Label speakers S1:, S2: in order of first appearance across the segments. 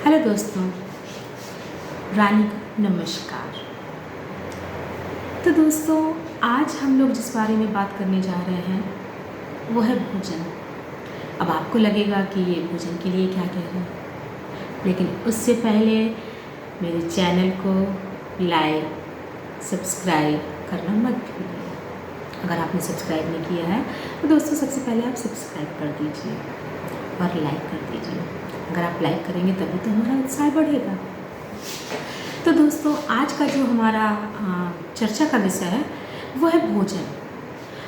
S1: Hello दोस्तों, रानी का नमस्कार। तो दोस्तों, आज हम लोग जिस बारे में बात करने जा रहे हैं वो है भोजन। अब आपको लगेगा कि ये भोजन के लिए क्या कह रहे हैं, लेकिन उससे पहले मेरे चैनल को लाइक सब्सक्राइब करना मत भूलिए। अगर आपने सब्सक्राइब नहीं किया है तो दोस्तों सबसे पहले आप सब्सक्राइब कर दीजिए और लाइक कर दीजिए। अगर आप लाइक करेंगे तभी तो हमारा उत्साह बढ़ेगा। तो दोस्तों, आज का जो हमारा चर्चा का विषय है वो है भोजन।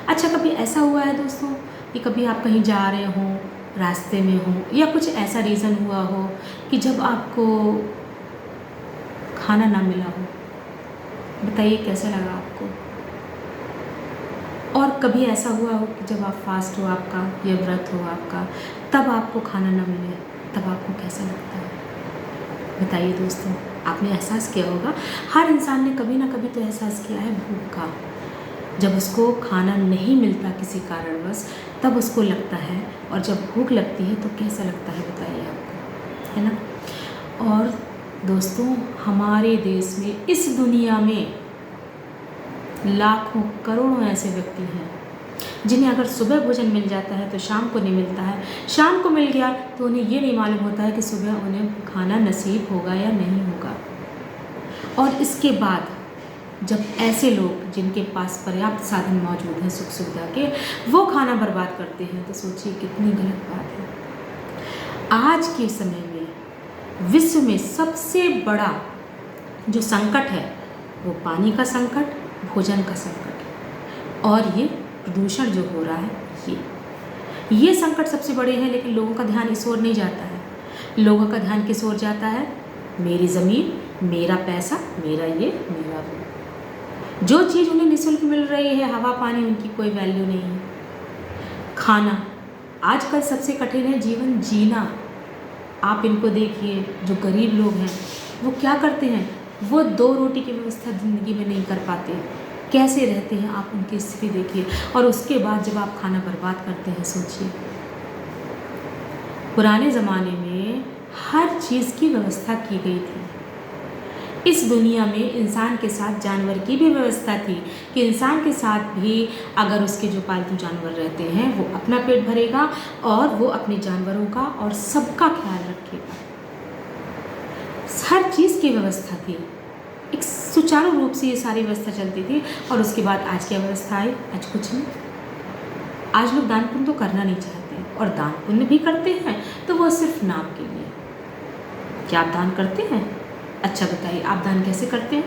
S1: अच्छा, कभी ऐसा हुआ है दोस्तों कि कभी आप कहीं जा रहे हो, रास्ते में हो, या कुछ ऐसा रीज़न हुआ हो कि जब आपको खाना ना मिला हो? बताइए कैसा लगा आपको। और कभी ऐसा हुआ हो कि जब आप फास्ट हो आपका या व्रत हो आपका, तब आपको खाना ना मिले, तब आपको कैसा लगता है? बताइए दोस्तों, आपने एहसास किया होगा। हर इंसान ने कभी ना कभी तो एहसास किया है भूख का। जब उसको खाना नहीं मिलता किसी कारणवश, तब उसको लगता है, और जब भूख लगती है तो कैसा लगता है बताइए आपको, है ना। और दोस्तों, हमारे देश में, इस दुनिया में लाखों करोड़ों ऐसे व्यक्ति हैं जिन्हें अगर सुबह भोजन मिल जाता है तो शाम को नहीं मिलता है, शाम को मिल गया तो उन्हें ये नहीं मालूम होता है कि सुबह उन्हें खाना नसीब होगा या नहीं होगा। और इसके बाद जब ऐसे लोग जिनके पास पर्याप्त साधन मौजूद हैं सुख सुविधा के, वो खाना बर्बाद करते हैं, तो सोचिए कितनी गलत बात है। आज के समय में विश्व में सबसे बड़ा जो संकट है वो पानी का संकट, भोजन का संकट, और ये प्रदूषण जो हो रहा है, ये संकट सबसे बड़े हैं। लेकिन लोगों का ध्यान इस ओर नहीं जाता है। लोगों का ध्यान किस ओर जाता है? मेरी ज़मीन, मेरा पैसा, मेरा ये, मेरा वो। जो चीज़ उन्हें निःशुल्क मिल रही है, हवा पानी, उनकी कोई वैल्यू नहीं है। खाना आजकल सबसे कठिन है, जीवन जीना। आप इनको देखिए, जो गरीब लोग हैं वो क्या करते हैं, वो 2 रोटी की व्यवस्था ज़िंदगी में नहीं कर पाते, कैसे रहते हैं आप उनकी स्थिति देखिए। और उसके बाद जब आप खाना बर्बाद करते हैं, सोचिए। पुराने ज़माने में हर चीज़ की व्यवस्था की गई थी। इस दुनिया में इंसान के साथ जानवर की भी व्यवस्था थी कि इंसान के साथ भी अगर उसके जो पालतू जानवर रहते हैं वो अपना पेट भरेगा और वो अपने जानवरों का और सबका ख्याल रखेगा। हर चीज़ की व्यवस्था थी, एक सुचारू रूप से ये सारी व्यवस्था चलती थी। और उसके बाद आज क्या व्यवस्था आई? आज कुछ नहीं। आज लोग दान पुण्य तो करना नहीं चाहते, और दान पुण्य भी करते हैं तो वो सिर्फ नाम के लिए। क्या आप दान करते हैं? अच्छा बताइए, आप दान कैसे करते हैं?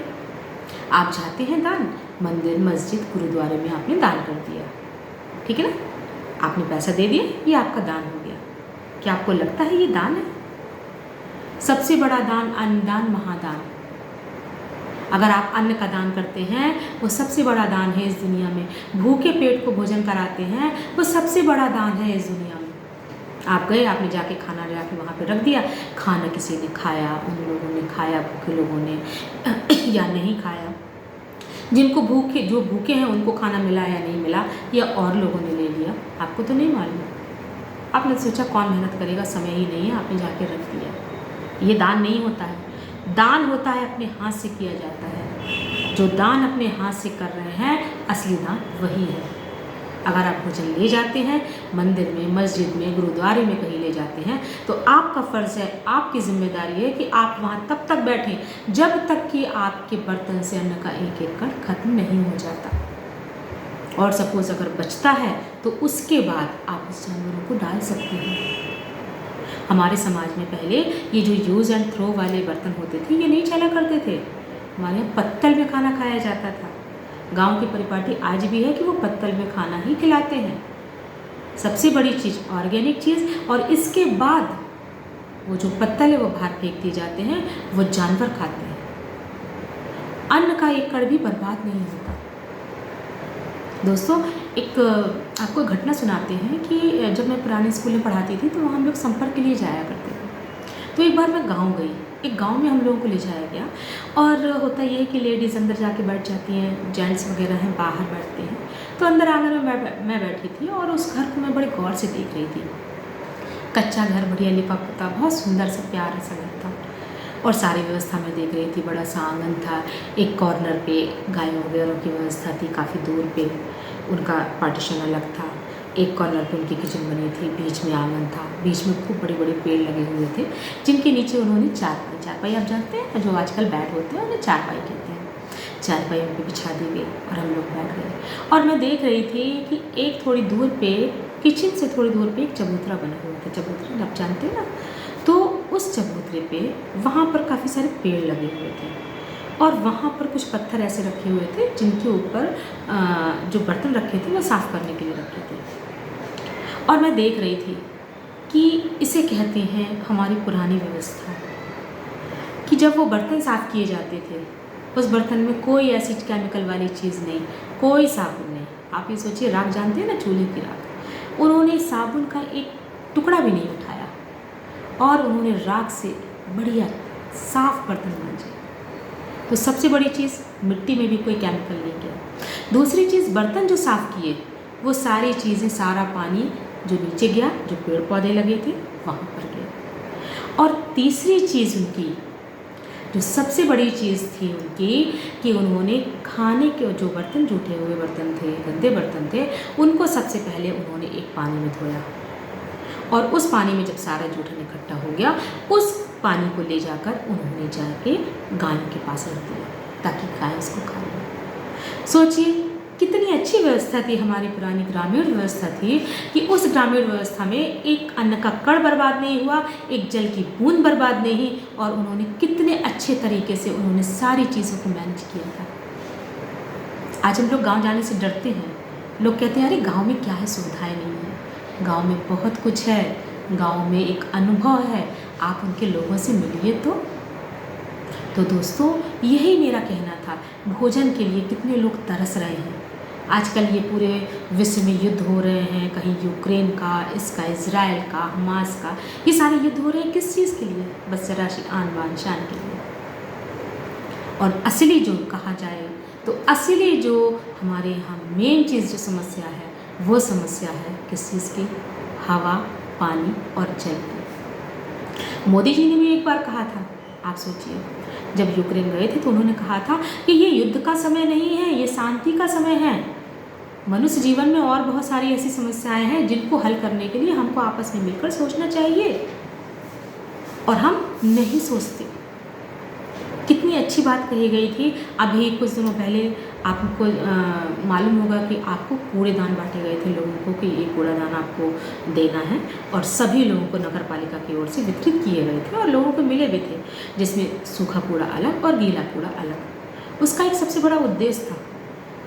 S1: आप जाते हैं दान, मंदिर मस्जिद गुरुद्वारे में आपने दान कर दिया, ठीक है ना, आपने पैसा दे दिया, ये आपका दान हो गया। क्या आपको लगता है ये दान है? सबसे बड़ा दान अन्नदान महादान। अगर आप अन्न का दान करते हैं वो सबसे बड़ा दान है इस दुनिया में। भूखे पेट को भोजन कराते हैं वो सबसे बड़ा दान है इस दुनिया में। आप गए, आपने जाके खाना जाके वहाँ पे रख दिया, खाना किसी ने खाया, उन लोगों ने खाया, भूखे लोगों ने या नहीं खाया। जिनको जो भूखे हैं उनको खाना मिला या नहीं मिला, या और लोगों ने ले लिया, आपको तो नहीं मालूम। आपने सोचा कौन मेहनत करेगा, समय ही नहीं है, आपने जाके रख दिया। ये दान नहीं होता है। दान होता है अपने हाथ से किया जाता है। जो दान अपने हाथ से कर रहे हैं, असली दान वही है। अगर आप भोजन ले जाते हैं मंदिर में, मस्जिद में, गुरुद्वारे में कहीं ले जाते हैं, तो आपका फ़र्ज़ है, आपकी जिम्मेदारी है कि आप वहाँ तब तक बैठें जब तक कि आपके बर्तन से अन्न का एक एक कण खत्म नहीं हो जाता। और सपोज़ अगर बचता है तो उसके बाद आप उस जानवरों को डाल सकते हैं। हमारे समाज में पहले ये जो यूज़ एंड थ्रो वाले बर्तन होते थे, ये नहीं चला करते थे। हमारे यहाँ पत्तल में खाना खाया जाता था। गांव की परिपाटी आज भी है कि वो पत्तल में खाना ही खिलाते हैं। सबसे बड़ी चीज़ ऑर्गेनिक चीज़, और इसके बाद वो जो पत्तल है वो बाहर फेंक दिए जाते हैं, वो जानवर खाते हैं। अन्न का एक कण भी बर्बाद नहीं होता। दोस्तों, एक आपको घटना सुनाते हैं कि जब मैं पुराने स्कूल में पढ़ाती थी तो वहाँ हम लोग संपर्क के लिए जाया करते थे। तो एक बार मैं गांव गई, एक गांव में हम लोगों को ले जाया गया, और होता ये है कि लेडीज़ अंदर जाके बैठ जाती हैं, जेंट्स वगैरह हैं बाहर बैठते हैं। तो अंदर आंगन में मैं बैठी थी और उस घर को मैं बड़े गौर से देख रही थी। कच्चा घर, बढ़िया लिपा पुता, बहुत सुंदर सा प्यारा सा घर था। और सारी व्यवस्था मैं देख रही थी। बड़ा सा आंगन था, एक कॉर्नर पे गायों वगैरह की व्यवस्था थी, काफ़ी दूर पे उनका पार्टीशन अलग था। एक कॉर्नर पे उनकी किचन बनी थी, बीच में आंगन था, बीच में खूब बड़े बड़े पेड़ लगे हुए थे, जिनके नीचे उन्होंने चारपाई आप जानते हैं जो आजकल बेड होते हैं उन्हें चारपाई कहते हैं, चारपाई उन पर बिछा दी गई और हम लोग बैठ गए। और मैं देख रही थी कि एक थोड़ी दूर पे, किचन से थोड़ी दूर पे एक चबूतरा बना हुआ था। चबूतरा आप जानते हैं ना, तो उस चबूतरे पे वहाँ पर काफ़ी सारे पेड़ लगे हुए थे और वहाँ पर कुछ पत्थर ऐसे रखे हुए थे जिनके ऊपर जो बर्तन रखे थे वो साफ़ करने के लिए रखे थे। और मैं देख रही थी कि इसे कहते हैं हमारी पुरानी व्यवस्था, कि जब वो बर्तन साफ़ किए जाते थे उस बर्तन में कोई ऐसी केमिकल वाली चीज़ नहीं, कोई साबुन नहीं। आप ये सोचिए, राख जानते हैं ना, चूल्हे की राख, उन्होंने साबुन का एक टुकड़ा भी नहीं उठाया और उन्होंने राख से बढ़िया साफ बर्तन मांजे। तो सबसे बड़ी चीज़, मिट्टी में भी कोई केमिकल नहीं गया। दूसरी चीज़, बर्तन जो साफ़ किए वो सारी चीज़ें, सारा पानी जो नीचे गया, जो पेड़ पौधे लगे थे वहाँ पर गया। और तीसरी चीज़ उनकी, जो सबसे बड़ी चीज़ थी उनकी, कि उन्होंने खाने के जो बर्तन, जूठे हुए बर्तन थे, गंदे बर्तन थे, उनको सबसे पहले उन्होंने एक पानी में धोया और उस पानी में जब सारा जूठन इकट्ठा हो गया, उस पानी को ले जाकर उन्होंने जाके गायों के पास रख दिया ताकि गाय उसको खा लें। सोचिए कितनी अच्छी व्यवस्था थी हमारी पुरानी ग्रामीण व्यवस्था थी, कि उस ग्रामीण व्यवस्था में एक अन्न का कण बर्बाद नहीं हुआ, एक जल की बूंद बर्बाद नहीं, और उन्होंने कितने अच्छे तरीके से उन्होंने सारी चीज़ों को मैनेज किया था। आज हम लोग गांव जाने से डरते हैं। लोग कहते हैं अरे गांव में क्या है, सुविधाएं नहीं है। गांव में बहुत कुछ है, गांव में एक अनुभव है, आप उनके लोगों से मिलिए तो दोस्तों यही मेरा कहना था। भोजन के लिए कितने लोग तरस रहे हैं। आजकल ये पूरे विश्व में युद्ध हो रहे हैं, कहीं यूक्रेन का, इसका, इजराइल का, हमास का, ये सारे युद्ध हो रहे हैं किस चीज़ के लिए? बस जरा सी आन बान शान के लिए। और असली जो कहा जाए तो असली जो हमारे यहाँ मेन चीज़ जो समस्या है, वो समस्या है किस चीज़ की? हवा, पानी और जल की। मोदी जी ने भी एक बार कहा था, आप सोचिए, जब यूक्रेन गए थे तो उन्होंने कहा था कि ये युद्ध का समय नहीं है, ये शांति का समय है। मनुष्य जीवन में और बहुत सारी ऐसी समस्याएं हैं जिनको हल करने के लिए हमको आपस में मिलकर सोचना चाहिए, और हम नहीं सोचते। कितनी अच्छी बात कही गई थी। अभी कुछ दिनों पहले आपको मालूम होगा कि आपको कूड़ेदान बांटे गए थे लोगों को, कि एक कूड़ादान आपको देना है, और सभी लोगों को नगर पालिका की ओर से वितरित किए गए थे और लोगों को मिले भी थे, जिसमें सूखा कूड़ा अलग और गीला कूड़ा अलग। उसका एक सबसे बड़ा उद्देश्य था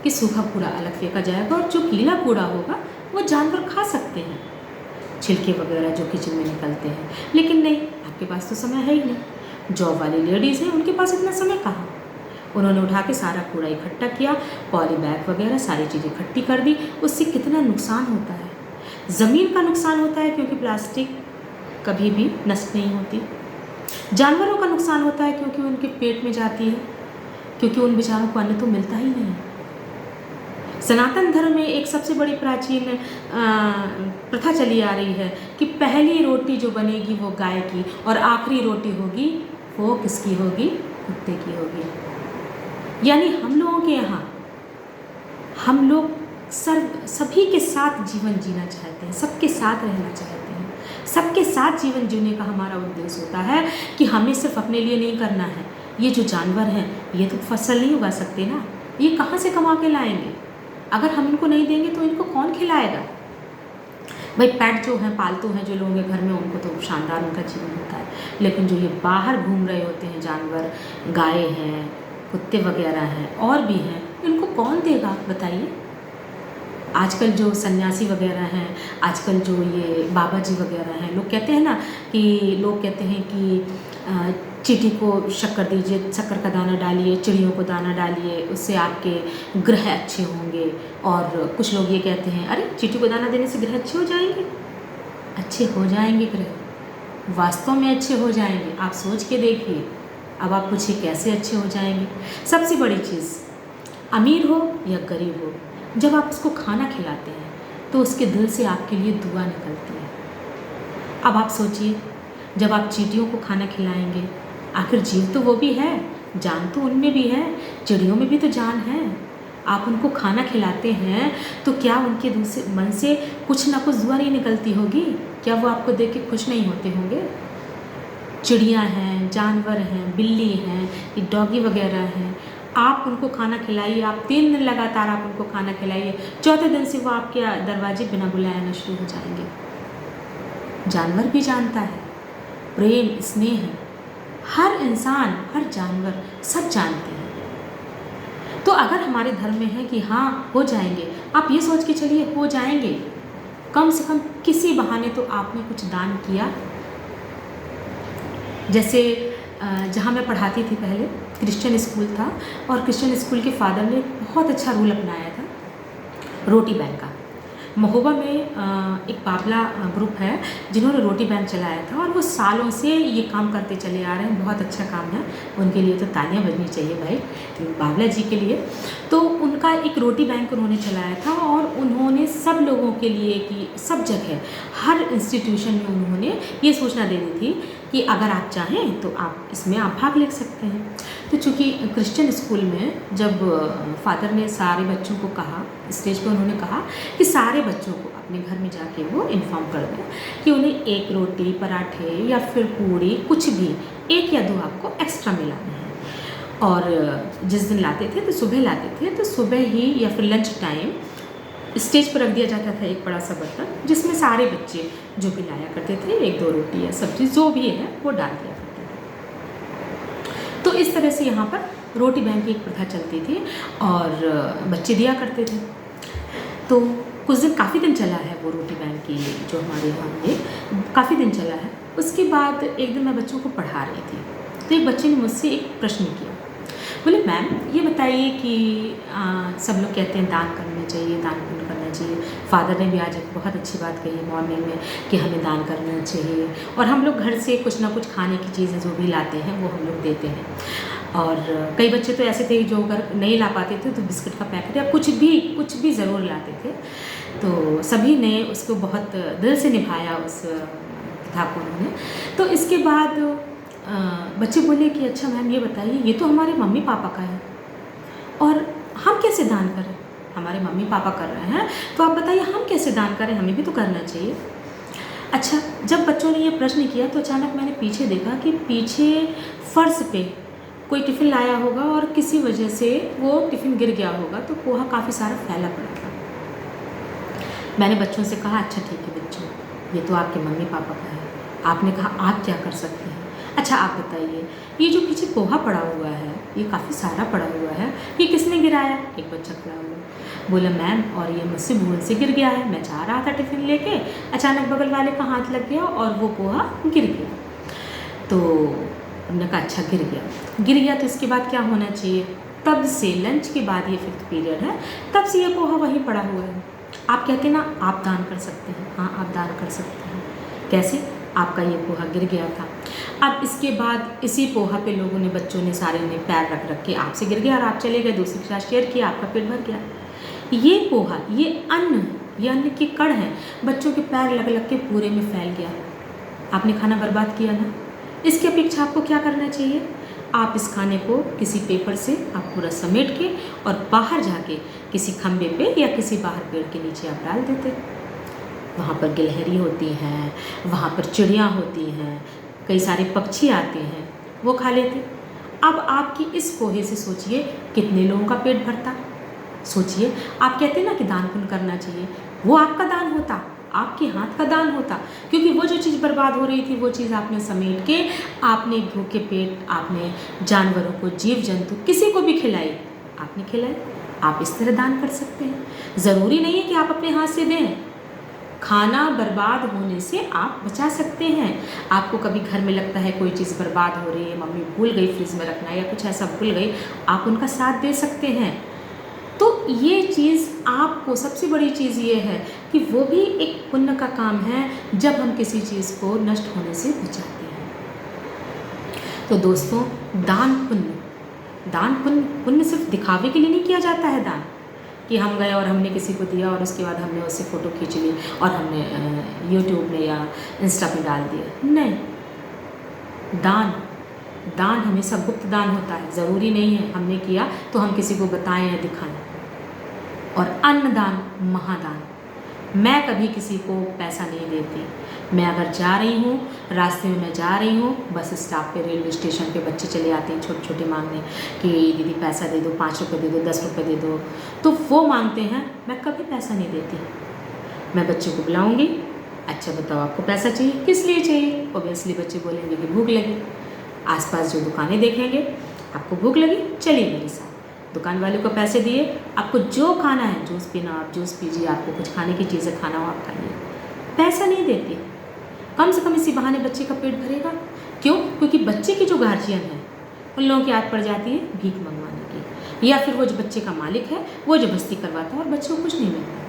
S1: कि सूखा कूड़ा अलग फेंका जाएगा और जो गीला कूड़ा होगा वो जानवर खा सकते हैं, छिलके वगैरह जो किचन में निकलते हैं। लेकिन नहीं, आपके पास तो समय है ही नहीं। जॉब वाली लेडीज़ हैं, उनके पास इतना समय कहाँ। उन्होंने उठा के सारा कूड़ा इकट्ठा किया, पॉली बैग वगैरह सारी चीज़ें इकट्ठी कर दी। उससे कितना नुकसान होता है। ज़मीन का नुकसान होता है क्योंकि प्लास्टिक कभी भी नष्ट नहीं होती। जानवरों का नुकसान होता है क्योंकि उनके पेट में जाती है, क्योंकि उन बेचारों को अन्न तो मिलता ही नहीं। सनातन धर्म में एक सबसे बड़ी प्राचीन प्रथा चली आ रही है कि पहली रोटी जो बनेगी वो गाय की, और आखिरी रोटी होगी वो किसकी होगी? कुत्ते की होगी। यानी हम लोगों के यहाँ हम लोग सभी के साथ जीवन जीना चाहते हैं, सबके साथ रहना चाहते हैं। सबके साथ जीवन जीने का हमारा उद्देश्य होता है कि हमें सिर्फ अपने लिए नहीं करना है। ये जो जानवर हैं ये तो फसल नहीं उगा सकते ना, ये कहाँ से कमा के लाएंगे? अगर हम इनको नहीं देंगे तो इनको कौन खिलाएगा? भाई पेट जो हैं, पालतू हैं जो लोगों के घर में, उनको तो शानदार उनका जीवन होता है, लेकिन जो ये बाहर घूम रहे होते हैं जानवर, गाय हैं, कुत्ते वगैरह हैं, और भी हैं, इनको कौन देगा बताइए? आजकल जो सन्यासी वगैरह हैं, आजकल जो ये बाबा जी वगैरह हैं, लोग कहते हैं ना कि लोग कहते हैं कि चींटी को शक्कर दीजिए, शक्कर का दाना डालिए, चिड़ियों को दाना डालिए, उससे आपके ग्रह अच्छे होंगे। और कुछ लोग ये कहते हैं अरे चींटी को दाना देने से ग्रह अच्छे हो जाएंगे। अच्छे हो जाएंगे ग्रह, वास्तव में अच्छे हो जाएंगे। आप सोच के देखिए। अब आप पूछिए कैसे अच्छे हो जाएंगे? सबसे बड़ी चीज़, अमीर हो या गरीब हो, जब आप उसको खाना खिलाते हैं तो उसके दिल से आपके लिए दुआ निकलती है। अब आप सोचिए, जब आप चींटियों को खाना खिलाएंगे आखिर जीव तो वो भी है, जान तो उनमें भी है, चिड़ियों में भी तो जान है। आप उनको खाना खिलाते हैं तो क्या उनके दूसरे मन से कुछ ना कुछ दुआ नहीं निकलती होगी? क्या वो आपको देख के खुश नहीं होते होंगे? चिड़ियाँ हैं, जानवर हैं, बिल्ली हैं, ये डॉगी वगैरह हैं, आप उनको खाना खिलाइए, आप 3 दिन लगातार आप उनको खाना खिलाइए, चौथे दिन से वो आपके दरवाजे बिना बुलाए आना शुरू हो जाएंगे। जानवर भी जानता है, प्रेम स्नेह हर इंसान, हर जानवर सब जानते हैं। तो अगर हमारे धर्म में है कि हाँ हो जाएंगे, आप ये सोच के चलिए हो जाएंगे, कम से कम किसी बहाने तो आपने कुछ दान किया। जैसे जहाँ मैं पढ़ाती थी पहले क्रिश्चियन स्कूल था, और क्रिश्चियन स्कूल के फादर ने बहुत अच्छा रूल अपनाया था रोटी बैंक का। महोबा में एक बाबला ग्रुप है जिन्होंने रोटी बैंक चलाया था, और वो सालों से ये काम करते चले आ रहे हैं। बहुत अच्छा काम है, उनके लिए तो तालियां बजनी चाहिए भाई, बाबला जी के लिए। तो उनका एक रोटी बैंक उन्होंने चलाया था, और उन्होंने सब लोगों के लिए कि सब जगह हर इंस्टीट्यूशन में उन्होंने ये सूचना दे दी थी कि अगर आप चाहें तो आप इसमें आप भाग ले सकते हैं। तो चूँकि क्रिश्चियन स्कूल में जब फादर ने सारे बच्चों को कहा, स्टेज पे उन्होंने कहा कि सारे बच्चों को अपने घर में जाके वो इन्फॉर्म कर दें कि उन्हें 1 रोटी, पराठे या फिर पूड़ी, कुछ भी 1 या 2 आपको एक्स्ट्रा मिलाने हैं। और जिस दिन लाते थे तो सुबह लाते थे, तो सुबह ही या फिर लंच टाइम स्टेज पर रख दिया जाता था एक बड़ा सा बर्तन, जिसमें सारे बच्चे जो भी लाया करते थे 1-2 रोटी या सब्जी जो भी है वो डाल दिया करते थे। तो इस तरह से यहाँ पर रोटी बैंक की एक प्रथा चलती थी और बच्चे दिया करते थे। तो कुछ दिन, काफ़ी दिन चला है वो रोटी बैंक की जो हमारे यहाँ में काफ़ी दिन चला है। उसके बाद एक दिन मैं बच्चों को पढ़ा रही थी, तो एक बच्चे ने मुझसे एक प्रश्न किया, बोले मैम ये बताइए कि सब लोग कहते हैं दान करना चाहिए, दान पुण्य करना चाहिए। फादर ने भी आज एक बहुत अच्छी बात कही मॉर्निंग में कि हमें दान करना चाहिए, और हम लोग घर से कुछ ना कुछ खाने की चीज़ें जो भी लाते हैं वो हम लोग देते हैं। और कई बच्चे तो ऐसे थे जो अगर नहीं ला पाते थे तो बिस्किट का पैकेट या कुछ भी ज़रूर लाते थे। तो सभी ने उसको बहुत दिल से निभाया उस प्रथा को उन्होंने। तो इसके बाद बच्चे बोले कि अच्छा मैम ये बताइए, ये तो हमारे मम्मी पापा का है और हम कैसे दान करें? हमारे मम्मी पापा कर रहे हैं तो आप बताइए हम कैसे दान करें, हमें भी तो करना चाहिए। अच्छा, जब बच्चों ने ये प्रश्न किया तो अचानक मैंने पीछे देखा कि पीछे फर्श पे कोई टिफ़िन लाया होगा और किसी वजह से वो टिफ़िन गिर गया होगा, तो पोहा काफ़ी सारा फैला पड़ा था। मैंने बच्चों से कहा अच्छा ठीक है बच्चों, ये तो आपके मम्मी पापा का है। आपने कहा आप क्या कर सकते हैं? अच्छा आप बताइए, ये जो पीछे पोहा पड़ा हुआ है, ये काफ़ी सारा पड़ा हुआ है, ये किसने गिराया? एक बच्चा खड़ा हुआ बोला मैम, और ये मुझसे भूल से गिर गया है, मैं जा रहा था टिफ़िन लेके, अचानक बगल वाले का हाथ लग गया और वो पोहा गिर गया। तो हमने कहा अच्छा गिर गया तो इसके बाद क्या होना चाहिए? तब से लंच के बाद, ये 5th पीरियड है, तब से ये पोहा वहीं पड़ा हुआ है। आप कहते हैं ना आप दान कर सकते हैं, हाँ आप दान कर सकते हैं। कैसे? आपका ये पोहा गिर गया था। अब इसके बाद इसी पोहा पे लोगों ने, बच्चों ने, सारे ने पैर रख के आपसे गिर गया और आप चले गए, दूसरे के साथ शेयर किया, आपका पेट भर गया। ये पोहा, ये अन्न के कण हैं, बच्चों के पैर लग के पूरे में फैल गया। आपने खाना बर्बाद किया ना। इसकी अपेक्षा आपको क्या करना चाहिए? आप इस खाने को किसी पेपर से आप पूरा समेट के और बाहर जाके किसी खम्भे पे या किसी बाहर पेड़ के नीचे आप डाल देते। वहाँ पर गिलहरी होती हैं, वहाँ पर चिड़ियाँ होती हैं, कई सारे पक्षी आते हैं, वो खा लेते। अब आपकी इस पोहे से सोचिए कितने लोगों का पेट भरता। सोचिए, आप कहते हैं ना कि दान पुण्य करना चाहिए, वो आपका दान होता, आपके हाथ का दान होता, क्योंकि वो जो चीज़ बर्बाद हो रही थी वो चीज़ आपने समेट के, आपने भूखे पेट, आपने जानवरों को, जीव जंतु, किसी को भी खिलाई, आपने खिलाई। आप इस तरह दान कर सकते हैं। ज़रूरी नहीं है कि आप अपने हाथ से दें, खाना बर्बाद होने से आप बचा सकते हैं। आपको कभी घर में लगता है कोई चीज़ बर्बाद हो रही है, मम्मी भूल गई फ्रिज में रखना या कुछ ऐसा भूल गई, आप उनका साथ दे सकते हैं। तो ये चीज़ आपको, सबसे बड़ी चीज़ ये है कि वो भी एक पुण्य का काम है जब हम किसी चीज़ को नष्ट होने से बचाते हैं। तो दोस्तों, दान पुण्य सिर्फ दिखावे के लिए नहीं किया जाता है दान, कि हम गए और हमने किसी को दिया और उसके बाद हमने उससे फ़ोटो खींच ली और हमने यूट्यूब में या इंस्टा पे डाल दिया। नहीं, दान हमेशा गुप्त दान होता है, ज़रूरी नहीं है हमने किया तो हम किसी को बताएं या दिखाएं। और अन्नदान महादान। मैं कभी किसी को पैसा नहीं देती। मैं अगर जा रही हूँ, रास्ते में मैं जा रही हूँ, बस स्टॉप पे, रेलवे स्टेशन पे बच्चे चले आते हैं छोटे छोटे मांगने कि दीदी पैसा दे दो, 5 रुपये दे दो, 10 रुपये दे दो, तो वो मांगते हैं, मैं कभी पैसा नहीं देती। मैं बच्चे को बुलाऊँगी, अच्छा बताओ आपको पैसा चाहिए, किस लिए चाहिए? ओबियसली बच्चे बोलेंगे कि भूख लगी। आसपास जो दुकानें देखेंगे, आपको भूख लगी, चलिए मेरे साथ। दुकान वाले को पैसे दिए, आपको जो खाना है, जूस पीना आप जूस पीजिए, आपको कुछ खाने की चीज़ें खाना हो आप खाइए। पैसा नहीं देती। कम से कम इसी बहाने बच्चे का पेट भरेगा। क्यों? क्योंकि बच्चे की जो गार्जियन है उन लोगों की आदत पड़ जाती है भीख मंगवाने की, या फिर वो जो बच्चे का मालिक है वो ज़बरदस्ती करवाता है और बच्चे को कुछ नहीं मिलता है।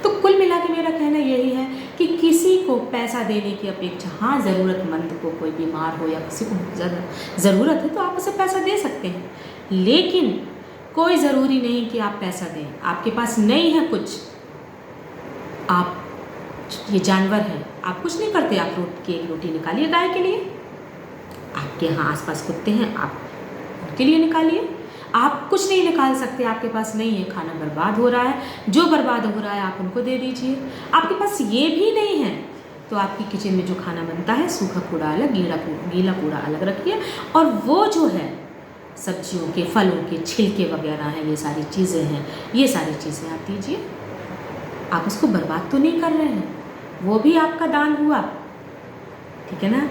S1: तो कुल मिला के मेरा कहना यही है कि किसी को पैसा देने की अपेक्षा, हाँ ज़रूरतमंद को, कोई बीमार हो या किसी को ज़्यादा ज़रूरत है तो आप उसे पैसा दे सकते हैं, लेकिन कोई ज़रूरी नहीं कि आप पैसा दें। आपके पास नहीं है कुछ, आप ये जानवर है, आप कुछ नहीं करते, आप एक रोटी निकालिए गाय के लिए। आपके यहाँ आसपास कुत्ते हैं, आप उनके लिए निकालिए। आप कुछ नहीं निकाल सकते, आपके पास नहीं है, खाना बर्बाद हो रहा है, जो बर्बाद हो रहा है आप उनको दे दीजिए। आपके पास ये भी नहीं है तो आपकी किचन में जो खाना बनता है, सूखा कूड़ा अलग, गीला कूड़ा अलग रखिए, और वो जो है सब्जियों के, फलों के छिलके वगैरह हैं, ये सारी चीज़ें हैं, ये सारी चीज़ें आप दीजिए। आप उसको बर्बाद तो नहीं कर रहे हैं, वो भी आपका दान हुआ, ठीक है ना।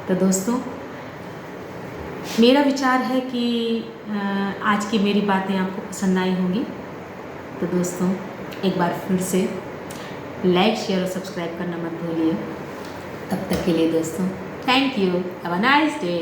S1: तो दोस्तों, मेरा विचार है कि आज की मेरी बातें आपको पसंद आई होंगी। तो दोस्तों, एक बार फिर से लाइक, शेयर और सब्सक्राइब करना मत भूलिए। तब तक के लिए दोस्तों, thank you, have a nice day.